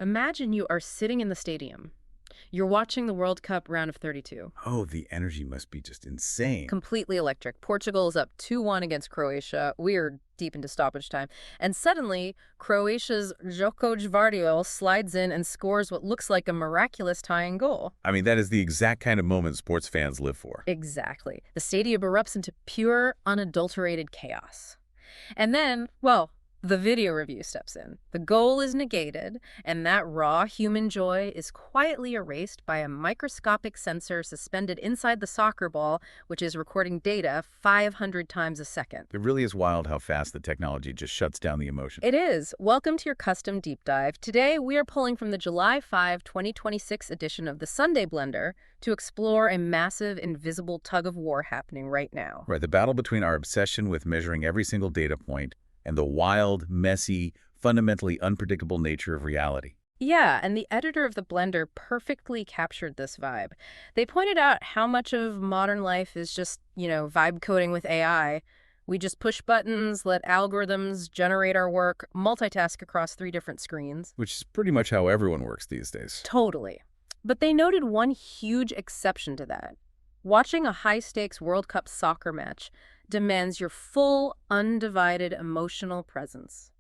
Imagine you are sitting in the stadium. You're watching the World Cup round of 32. Oh, the energy must be just insane. Completely electric. Portugal is up 2-1 against Croatia. We are deep into stoppage time. And suddenly, Croatia's Joko Gvardiol slides in and scores what looks like a miraculous tying goal. I mean, that is the exact kind of moment sports fans live for. Exactly. The stadium erupts into pure, unadulterated chaos. And then, well, the video review steps in. The goal is negated, and that raw human joy is quietly erased by a microscopic sensor suspended inside the soccer ball, which is recording data 500 times a second. It really is wild how fast the technology just shuts down the emotion. It is. Welcome to your custom deep dive. Today, we are pulling from the July 5, 2026 edition of the Sunday Blender to explore a massive, invisible tug-of-war happening right now. Right, the battle between our obsession with measuring every single data point and the wild, messy, fundamentally unpredictable nature of reality. Yeah, and the editor of the Blender perfectly captured this vibe. They pointed out how much of modern life is just, vibe coding with AI. We just push buttons, let algorithms generate our work, multitask across 3 different screens. Which is pretty much how everyone works these days. Totally. But they noted one huge exception to that. Watching a high-stakes World Cup soccer match demands your full, undivided emotional presence.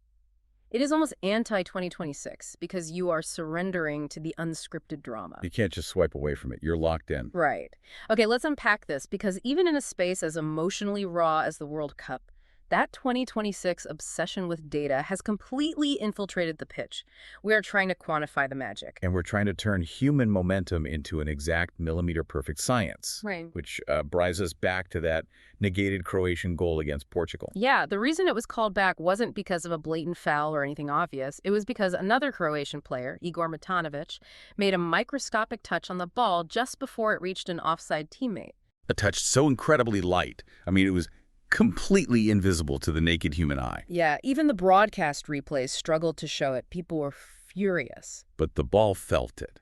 It is almost anti-2026 because you are surrendering to the unscripted drama. You can't just swipe away from it. You're locked in. Right. Okay, let's unpack this because even in a space as emotionally raw as the World Cup, that 2026 obsession with data has completely infiltrated the pitch. We are trying to quantify the magic. And we're trying to turn human momentum into an exact millimeter-perfect science. Right. Which brings us back to that negated Croatian goal against Portugal. Yeah, the reason it was called back wasn't because of a blatant foul or anything obvious. It was because another Croatian player, Igor Matanovic, made a microscopic touch on the ball just before it reached an offside teammate. A touch so incredibly light. I mean, it was completely invisible to the naked human eye. Yeah, even the broadcast replays struggled to show it. People were furious. But the ball felt it.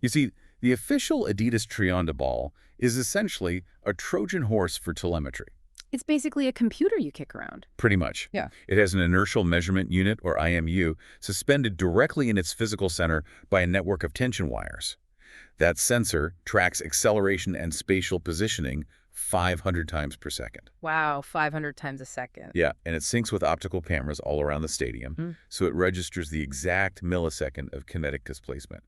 You see, the official Adidas Trionda ball is essentially a Trojan horse for telemetry. It's basically a computer you kick around. Pretty much. Yeah. It has an inertial measurement unit, or IMU, suspended directly in its physical center by a network of tension wires. That sensor tracks acceleration and spatial positioning 500 times per second. Wow, 500 times a second. Yeah, and it syncs with optical cameras all around the stadium, so it registers the exact millisecond of kinetic displacement,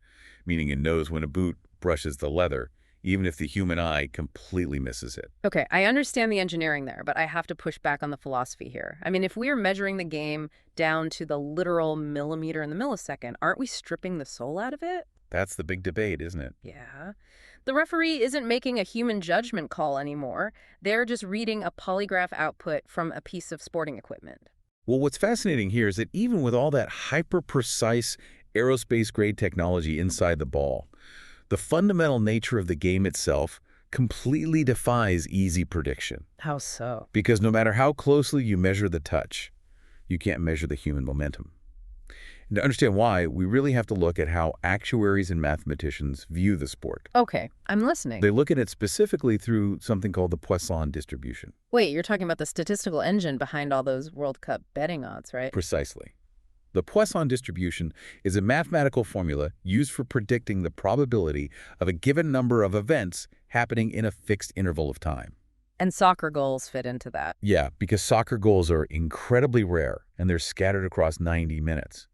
meaning it knows when a boot brushes the leather, even if the human eye completely misses it. Okay, I understand the engineering there, but I have to push back on the philosophy here. I mean, if we are measuring the game down to the literal millimeter in the millisecond, aren't we stripping the soul out of it? That's the big debate, isn't it? Yeah. The referee isn't making a human judgment call anymore. They're just reading a polygraph output from a piece of sporting equipment. Well, what's fascinating here is that even with all that hyper-precise aerospace-grade technology inside the ball, the fundamental nature of the game itself completely defies easy prediction. How so? Because no matter how closely you measure the touch, you can't measure the human momentum. And to understand why, we really have to look at how actuaries and mathematicians view the sport. Okay, I'm listening. They look at it specifically through something called the Poisson distribution. Wait, you're talking about the statistical engine behind all those World Cup betting odds, right? Precisely. The Poisson distribution is a mathematical formula used for predicting the probability of a given number of events happening in a fixed interval of time. And soccer goals fit into that. Yeah, because soccer goals are incredibly rare, and they're scattered across 90 minutes.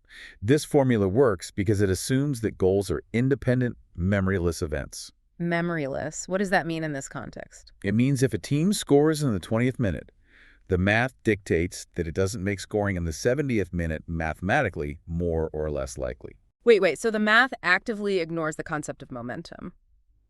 This formula works because it assumes that goals are independent, memoryless events. Memoryless? What does that mean in this context? It means if a team scores in the 20th minute, the math dictates that it doesn't make scoring in the 70th minute mathematically more or less likely. Wait, so the math actively ignores the concept of momentum.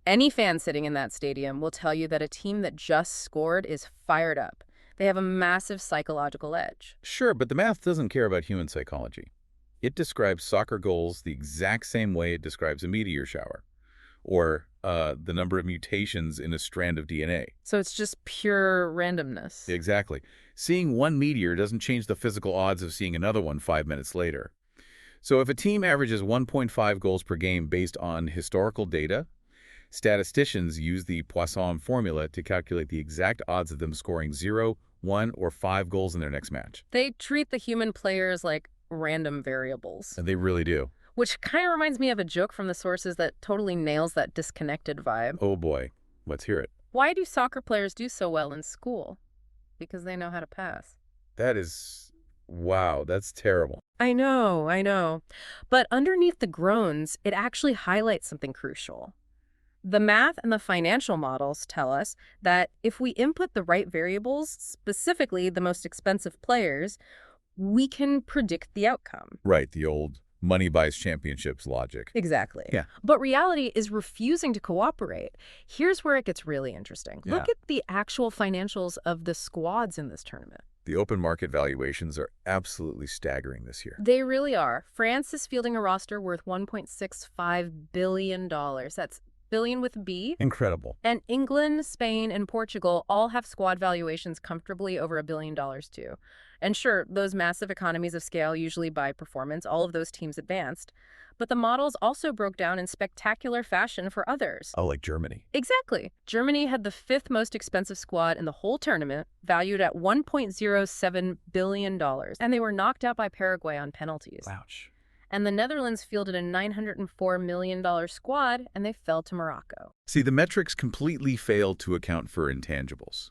Any fan sitting in that stadium will tell you that a team that just scored is fired up. They have a massive psychological edge. Sure, but the math doesn't care about human psychology. It describes soccer goals the exact same way it describes a meteor shower, or the number of mutations in a strand of DNA. So it's just pure randomness. Exactly. Seeing one meteor doesn't change the physical odds of seeing another one 5 minutes later. So if a team averages 1.5 goals per game based on historical data, statisticians use the Poisson formula to calculate the exact odds of them scoring 0, 1, or 5 goals in their next match. They treat the human players like random variables. And they really do. Which kind of reminds me of a joke from the sources that totally nails that disconnected vibe. Oh boy, let's hear it. Why do soccer players do so well in school? Because they know how to pass. That is, wow, that's terrible. I know, I know. But underneath the groans, it actually highlights something crucial. The math and the financial models tell us that if we input the right variables, specifically the most expensive players, we can predict the outcome. Right, the old money buys championships logic. Exactly. Yeah. But reality is refusing to cooperate. Here's where it gets really interesting. Yeah. Look at the actual financials of the squads in this tournament. The open market valuations are absolutely staggering this year. They really are. France is fielding a roster worth $1.65 billion. That's billion with a B. Incredible. And England, Spain, and Portugal all have squad valuations comfortably over $1 billion too. And sure, those massive economies of scale usually by performance, all of those teams advanced. But the models also broke down in spectacular fashion for others. Oh, like Germany. Exactly. Germany had the fifth most expensive squad in the whole tournament, valued at $1.07 billion. And they were knocked out by Paraguay on penalties. Ouch. And the Netherlands fielded a $904 million squad, and they fell to Morocco. See, the metrics completely failed to account for intangibles.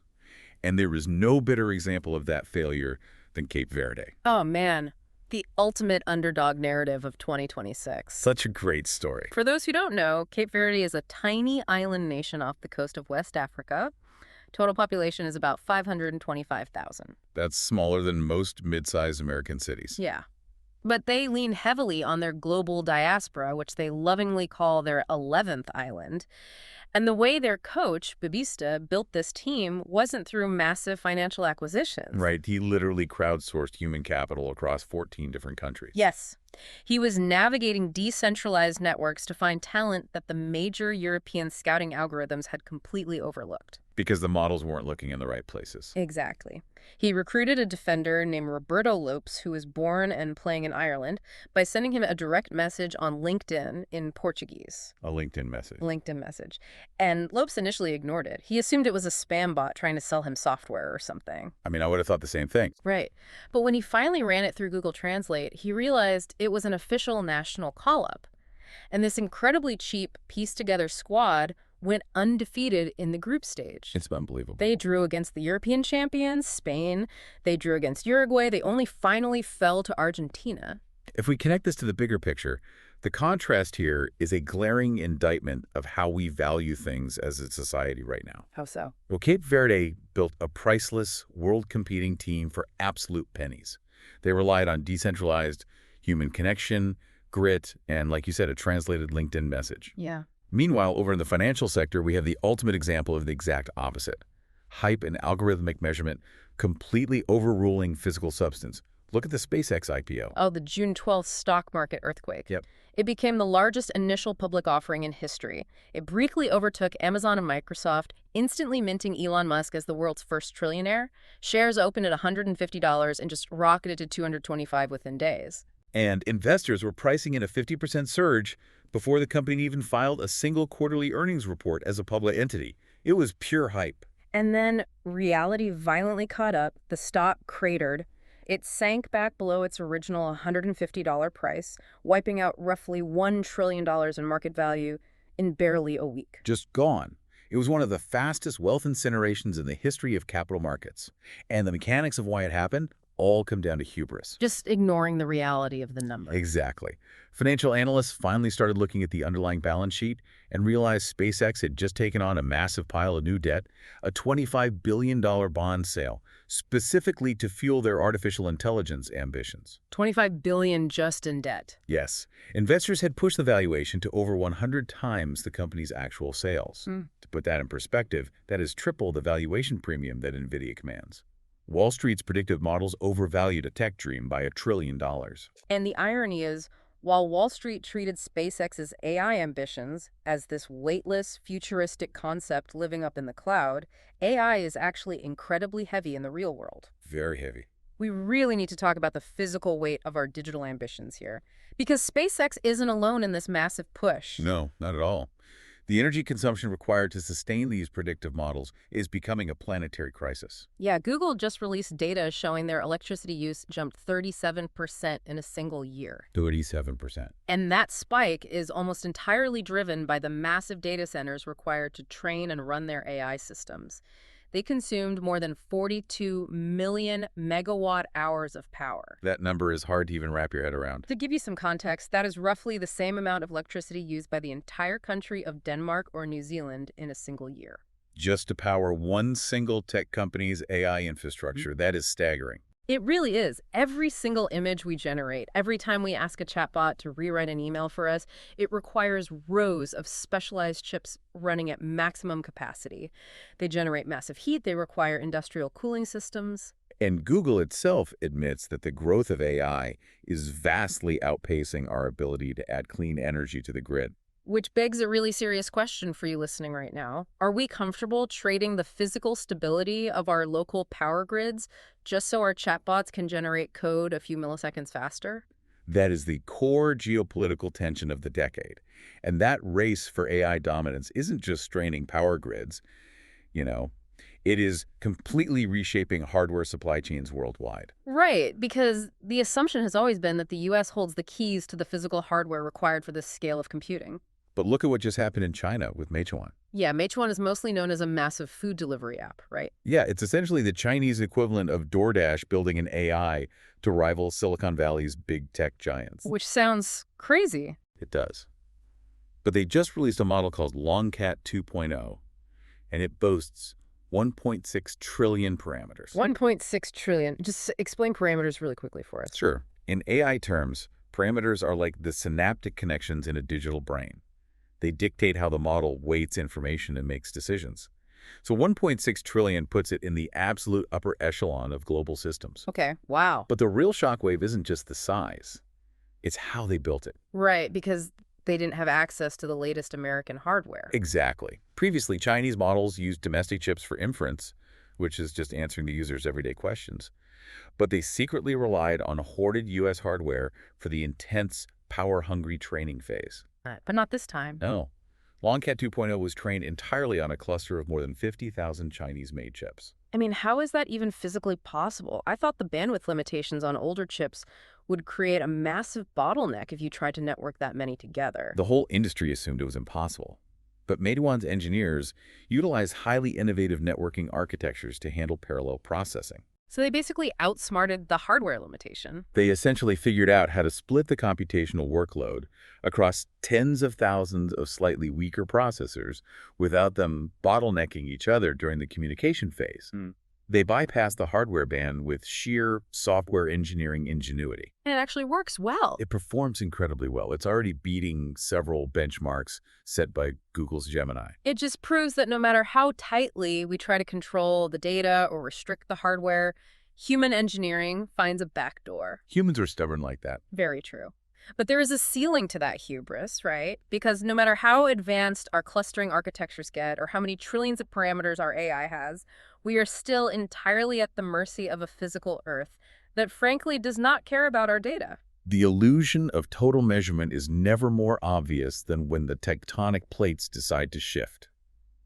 And there is no better example of that failure than Cape Verde. Oh, man. The ultimate underdog narrative of 2026. Such a great story. For those who don't know, Cape Verde is a tiny island nation off the coast of West Africa. Total population is about 525,000. That's smaller than most mid-sized American cities. Yeah. But they lean heavily on their global diaspora, which they lovingly call their 11th island. And the way their coach, Babista, built this team wasn't through massive financial acquisitions. Right. He literally crowdsourced human capital across 14 different countries. Yes. He was navigating decentralized networks to find talent that the major European scouting algorithms had completely overlooked. Because the models weren't looking in the right places. Exactly. He recruited a defender named Roberto Lopes, who was born and playing in Ireland, by sending him a direct message on LinkedIn in Portuguese. A LinkedIn message. LinkedIn message. And Lopes initially ignored it. He assumed it was a spam bot trying to sell him software or something. I mean, I would have thought the same thing. Right. But when he finally ran it through Google Translate, he realized it was an official national call-up. And this incredibly cheap, pieced-together squad went undefeated in the group stage. It's unbelievable. They drew against the European champions, Spain. They drew against Uruguay. They only finally fell to Argentina. If we connect this to the bigger picture, the contrast here is a glaring indictment of how we value things as a society right now. How so? Well, Cape Verde built a priceless, world-competing team for absolute pennies. They relied on decentralized human connection, grit, and, like you said, a translated LinkedIn message. Yeah. Meanwhile, over in the financial sector, we have the ultimate example of the exact opposite. Hype and algorithmic measurement completely overruling physical substance. Look at the SpaceX IPO. Oh, the June 12th stock market earthquake. Yep. It became the largest initial public offering in history. It briefly overtook Amazon and Microsoft, instantly minting Elon Musk as the world's first trillionaire. Shares opened at $150 and just rocketed to $225 within days. And investors were pricing in a 50% surge before the company even filed a single quarterly earnings report as a public entity. It was pure hype. And then reality violently caught up. The stock cratered. It sank back below its original $150 price, wiping out roughly $1 trillion in market value in barely a week. Just gone. It was one of the fastest wealth incinerations in the history of capital markets. And the mechanics of why it happened all come down to hubris. Just ignoring the reality of the numbers. Exactly. Financial analysts finally started looking at the underlying balance sheet and realized SpaceX had just taken on a massive pile of new debt, a $25 billion bond sale, specifically to fuel their artificial intelligence ambitions. $25 billion just in debt. Yes. Investors had pushed the valuation to over 100 times the company's actual sales. To put that in perspective, that is triple the valuation premium that NVIDIA commands. Wall Street's predictive models overvalued a tech dream by $1 trillion. And the irony is, while Wall Street treated SpaceX's AI ambitions as this weightless, futuristic concept living up in the cloud, AI is actually incredibly heavy in the real world. Very heavy. We really need to talk about the physical weight of our digital ambitions here, because SpaceX isn't alone in this massive push. No, not at all. The energy consumption required to sustain these predictive models is becoming a planetary crisis. Yeah, Google just released data showing their electricity use jumped 37% in a single year. 37%. And that spike is almost entirely driven by the massive data centers required to train and run their AI systems. They consumed more than 42 million megawatt hours of power. That number is hard to even wrap your head around. To give you some context, that is roughly the same amount of electricity used by the entire country of Denmark or New Zealand in a single year. Just to power one single tech company's AI infrastructure, that is staggering. It really is. Every single image we generate, every time we ask a chatbot to rewrite an email for us, it requires rows of specialized chips running at maximum capacity. They generate massive heat. They require industrial cooling systems. And Google itself admits that the growth of AI is vastly outpacing our ability to add clean energy to the grid. Which begs a really serious question for you listening right now. Are we comfortable trading the physical stability of our local power grids just so our chatbots can generate code a few milliseconds faster? That is the core geopolitical tension of the decade. And that race for AI dominance isn't just straining power grids. It is completely reshaping hardware supply chains worldwide. Right, because the assumption has always been that the U.S. holds the keys to the physical hardware required for this scale of computing. But look at what just happened in China with Meituan. Yeah, Meituan is mostly known as a massive food delivery app, right? Yeah, it's essentially the Chinese equivalent of DoorDash building an AI to rival Silicon Valley's big tech giants. Which sounds crazy. It does. But they just released a model called Longcat 2.0, and it boasts 1.6 trillion parameters. 1.6 trillion. Just explain parameters really quickly for us. Sure. In AI terms, parameters are like the synaptic connections in a digital brain. They dictate how the model weights information and makes decisions. So 1.6 trillion puts it in the absolute upper echelon of global systems. Okay, wow. But the real shockwave isn't just the size. It's how they built it. Right, because they didn't have access to the latest American hardware. Exactly. Previously, Chinese models used domestic chips for inference, which is just answering the user's everyday questions. But they secretly relied on hoarded U.S. hardware for the intense, power-hungry training phase. But not this time. No. Longcat 2.0 was trained entirely on a cluster of more than 50,000 Chinese-made chips. I mean, how is that even physically possible? I thought the bandwidth limitations on older chips would create a massive bottleneck if you tried to network that many together. The whole industry assumed it was impossible. But Meituan's engineers utilized highly innovative networking architectures to handle parallel processing. So they basically outsmarted the hardware limitation. They essentially figured out how to split the computational workload across tens of thousands of slightly weaker processors without them bottlenecking each other during the communication phase. They bypassed the hardware ban with sheer software engineering ingenuity. And it actually works well. It performs incredibly well. It's already beating several benchmarks set by Google's Gemini. It just proves that no matter how tightly we try to control the data or restrict the hardware, human engineering finds a backdoor. Humans are stubborn like that. Very true. But there is a ceiling to that hubris, right? Because no matter how advanced our clustering architectures get or how many trillions of parameters our AI has, we are still entirely at the mercy of a physical Earth that frankly does not care about our data. The illusion of total measurement is never more obvious than when the tectonic plates decide to shift.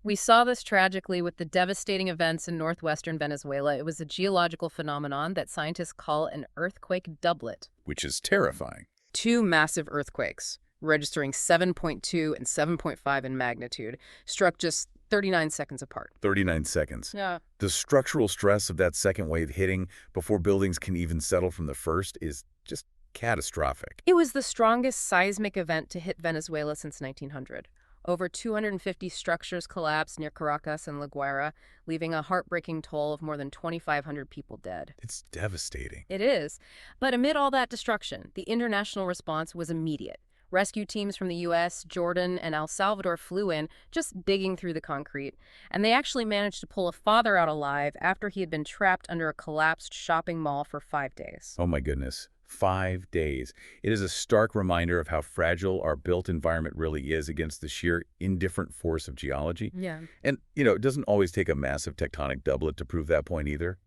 We saw this tragically with the devastating events in northwestern Venezuela. It was a geological phenomenon that scientists call an earthquake doublet. Which is terrifying. 2 massive earthquakes, registering 7.2 and 7.5 in magnitude, struck just 39 seconds apart. 39 seconds. Yeah. The structural stress of that second wave hitting before buildings can even settle from the first is just catastrophic. It was the strongest seismic event to hit Venezuela since 1900. Over 250 structures collapsed near Caracas and La Guaira, leaving a heartbreaking toll of more than 2,500 people dead. It's devastating. It is. But amid all that destruction, the international response was immediate. Rescue teams from the U.S., Jordan, and El Salvador flew in, just digging through the concrete. And they actually managed to pull a father out alive after he had been trapped under a collapsed shopping mall for 5 days. Oh my goodness. 5 days. It is a stark reminder of how fragile our built environment really is against the sheer indifferent force of geology. Yeah. And, it doesn't always take a massive tectonic doublet to prove that point either.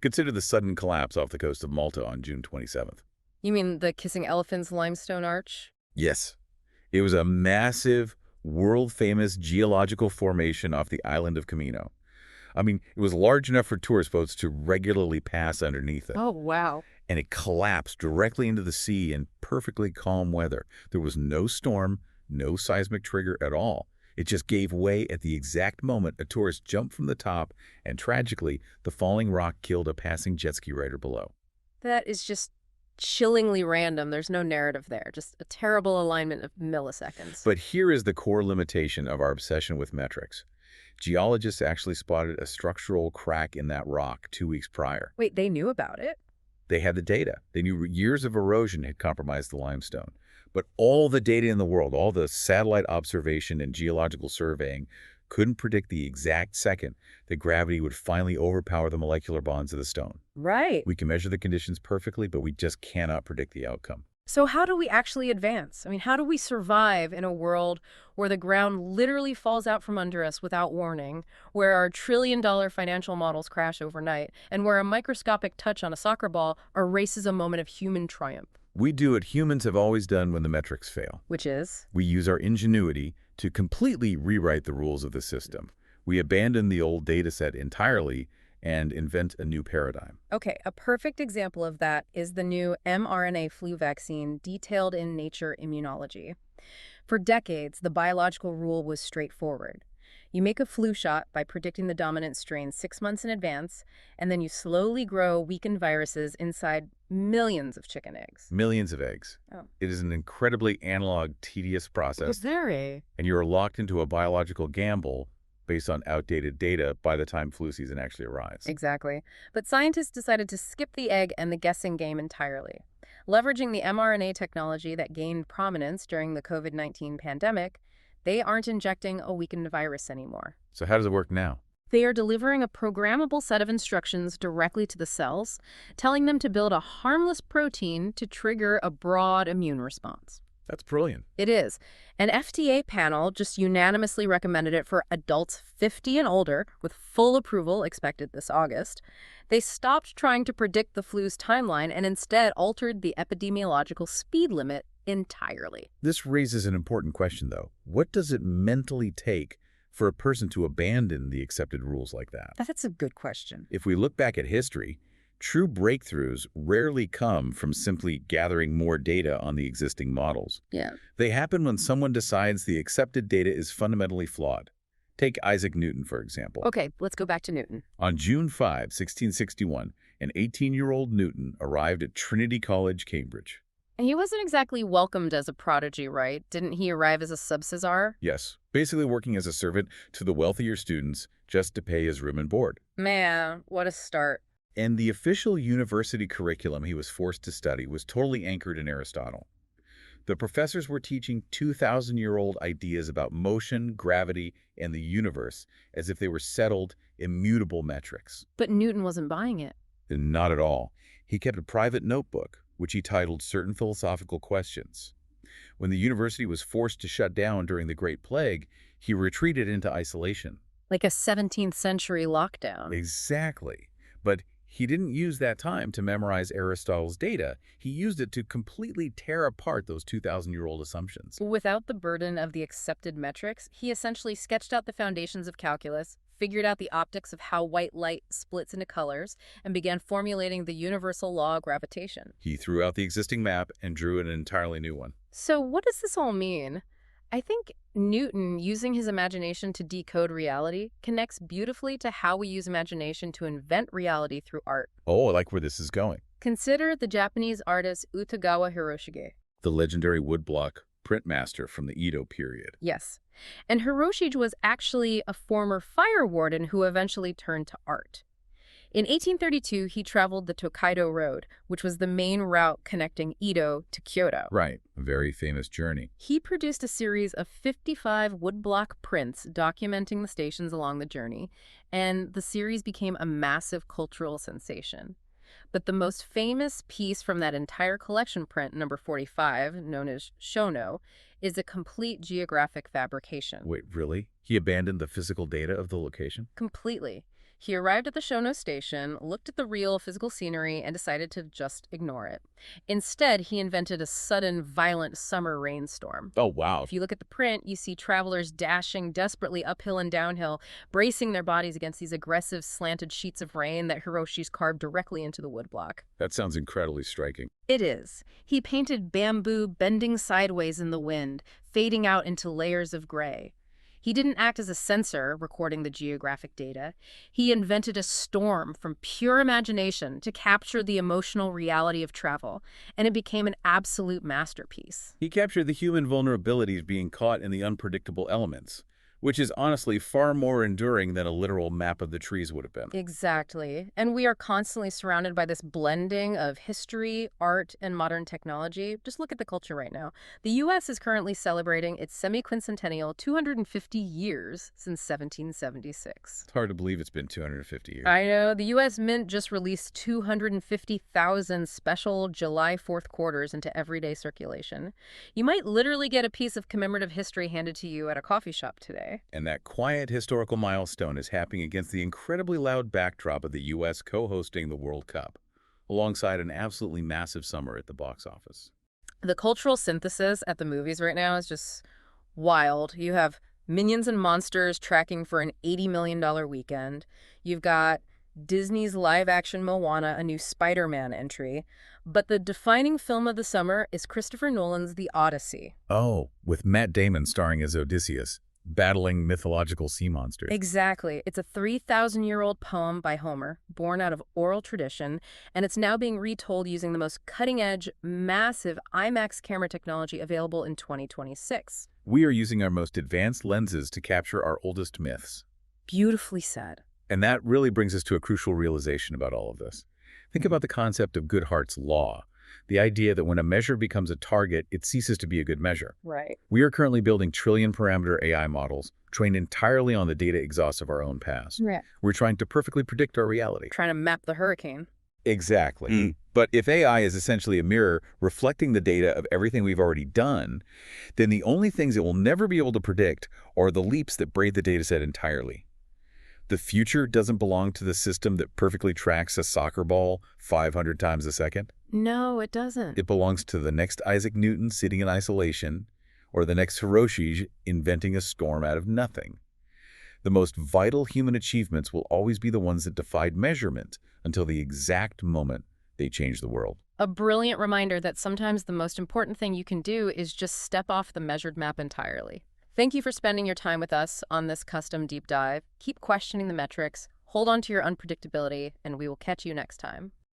Consider the sudden collapse off the coast of Malta on June 27th. You mean the Kissing Elephant's limestone arch? Yes. It was a massive world-famous geological formation off the island of Camino. I mean, it was large enough for tourist boats to regularly pass underneath it. Oh, wow. And it collapsed directly into the sea in perfectly calm weather. There was no storm, no seismic trigger at all. It just gave way at the exact moment a tourist jumped from the top, and tragically, the falling rock killed a passing jet ski rider below. That is just chillingly random. There's no narrative there. Just a terrible alignment of milliseconds. But here is the core limitation of our obsession with metrics. Geologists actually spotted a structural crack in that rock 2 weeks prior. Wait, they knew about it? They had the data. They knew years of erosion had compromised the limestone. But all the data in the world, all the satellite observation and geological surveying, couldn't predict the exact second that gravity would finally overpower the molecular bonds of the stone. Right. We can measure the conditions perfectly, but we just cannot predict the outcome. So how do we actually advance? I mean, how do we survive in a world where the ground literally falls out from under us without warning, where our trillion-dollar financial models crash overnight, and where a microscopic touch on a soccer ball erases a moment of human triumph? We do what humans have always done when the metrics fail. Which is? We use our ingenuity to completely rewrite the rules of the system. We abandon the old data set entirely and invent a new paradigm. Okay, a perfect example of that is the new mRNA flu vaccine detailed in Nature Immunology. For decades, the biological rule was straightforward. You make a flu shot by predicting the dominant strain 6 months in advance, and then you slowly grow weakened viruses inside millions of chicken eggs. Millions of eggs. Oh. It is an incredibly analog, tedious process, very. and you are locked into a biological gamble based on outdated data by the time flu season actually arrives. Exactly. But scientists decided to skip the egg and the guessing game entirely. Leveraging the mRNA technology that gained prominence during the COVID-19 pandemic, they aren't injecting a weakened virus anymore. So how does it work now? They are delivering a programmable set of instructions directly to the cells, telling them to build a harmless protein to trigger a broad immune response. That's brilliant. It is. An FDA panel just unanimously recommended it for adults 50 and older, with full approval expected this August. They stopped trying to predict the flu's timeline and instead altered the epidemiological speed limit entirely. This raises an important question, though. What does it mentally take for a person to abandon the accepted rules like that? That's a good question. If we look back at history, true breakthroughs rarely come from simply gathering more data on the existing models. Yeah. They happen when someone decides the accepted data is fundamentally flawed. Take Isaac Newton, for example. Okay, let's go back to Newton. On June 5, 1661, an 18-year-old Newton arrived at Trinity College, Cambridge. And he wasn't exactly welcomed as a prodigy, right? Didn't he arrive as a sub-Caesar? Yes, basically working as a servant to the wealthier students just to pay his room and board. Man, what a start. And the official university curriculum he was forced to study was totally anchored in Aristotle. The professors were teaching 2,000-year-old ideas about motion, gravity, and the universe as if they were settled, immutable metrics. But Newton wasn't buying it. And not at all. He kept a private notebook, which he titled Certain Philosophical Questions. When the university was forced to shut down during the Great Plague, he retreated into isolation. Like a 17th century lockdown. Exactly. But he didn't use that time to memorize Aristotle's data. He used it to completely tear apart those 2,000-year-old assumptions. Without the burden of the accepted metrics, he essentially sketched out the foundations of calculus, figured out the optics of how white light splits into colors, and began formulating the universal law of gravitation. He threw out the existing map and drew an entirely new one. So what does this all mean? I think Newton, using his imagination to decode reality, connects beautifully to how we use imagination to invent reality through art. Oh, I like where this is going. Consider the Japanese artist Utagawa Hiroshige. The legendary woodblock printmaster from the Edo period. Yes. And Hiroshige was actually a former fire warden who eventually turned to art. In 1832, he traveled the Tokaido Road, which was the main route connecting Edo to Kyoto. Right, a very famous journey. He produced a series of 55 woodblock prints documenting the stations along the journey, and the series became a massive cultural sensation. But the most famous piece from that entire collection print, number 45, known as Shono, is a complete geographic fabrication. Wait, really? He abandoned the physical data of the location? Completely. He arrived at the Shono station, looked at the real physical scenery, and decided to just ignore it. Instead, he invented a sudden, violent summer rainstorm. Oh, wow. If you look at the print, you see travelers dashing desperately uphill and downhill, bracing their bodies against these aggressive, slanted sheets of rain that Hiroshi's carved directly into the woodblock. That sounds incredibly striking. It is. He painted bamboo bending sideways in the wind, fading out into layers of gray. He didn't act as a censor, recording the geographic data. He invented a storm from pure imagination to capture the emotional reality of travel, and it became an absolute masterpiece. He captured the human vulnerabilities being caught in the unpredictable elements, which is honestly far more enduring than a literal map of the trees would have been. Exactly. And we are constantly surrounded by this blending of history, art, and modern technology. Just look at the culture right now. The U.S. is currently celebrating its semi-quincentennial 250 years since 1776. It's hard to believe it's been 250 years. I know. The U.S. Mint just released 250,000 special July 4th quarters into everyday circulation. You might literally get a piece of commemorative history handed to you at a coffee shop today. And that quiet historical milestone is happening against the incredibly loud backdrop of the U.S. co-hosting the World Cup, alongside an absolutely massive summer at the box office. The cultural synthesis at the movies right now is just wild. You have Minions and Monsters tracking for an $80 million weekend. You've got Disney's live-action Moana, a new Spider-Man entry. But the defining film of the summer is Christopher Nolan's The Odyssey. Oh, with Matt Damon starring as Odysseus, battling mythological sea monsters. Exactly. It's a 3,000-year-old poem by Homer, born out of oral tradition, and it's now being retold using the most cutting-edge, massive IMAX camera technology available in 2026. We are using our most advanced lenses to capture our oldest myths. Beautifully said. And that really brings us to a crucial realization about all of this. Think about the concept of Goodhart's law, the idea that when a measure becomes a target, it ceases to be a good measure. Right. We are currently building trillion-parameter AI models trained entirely on the data exhaust of our own past. Yeah. We're trying to perfectly predict our reality. Trying to map the hurricane. Exactly. But if AI is essentially a mirror reflecting the data of everything we've already done, then the only things it will never be able to predict are the leaps that braid the dataset entirely. The future doesn't belong to the system that perfectly tracks a soccer ball 500 times a second. No, it doesn't. It belongs to the next Isaac Newton sitting in isolation, or the next Hiroshi inventing a storm out of nothing. The most vital human achievements will always be the ones that defied measurement until the exact moment they change the world. A brilliant reminder that sometimes the most important thing you can do is just step off the measured map entirely. Thank you for spending your time with us on this custom deep dive. Keep questioning the metrics, hold on to your unpredictability, and we will catch you next time.